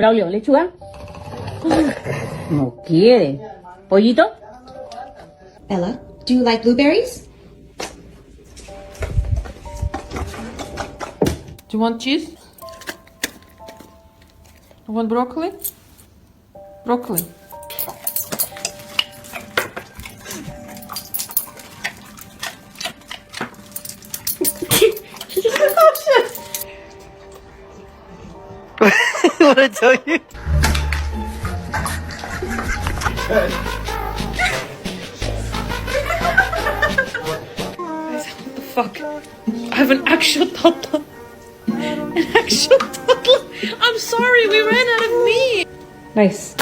Braulio, ¿lechuga? No quiere. ¿Pollito? Ella, do you like blueberries? Do you want cheese? You want broccoli? Broccoli. What I tell you? What the fuck? I have an actual toddler. An actual toddler. I'm sorry, we ran out of meat. Nice.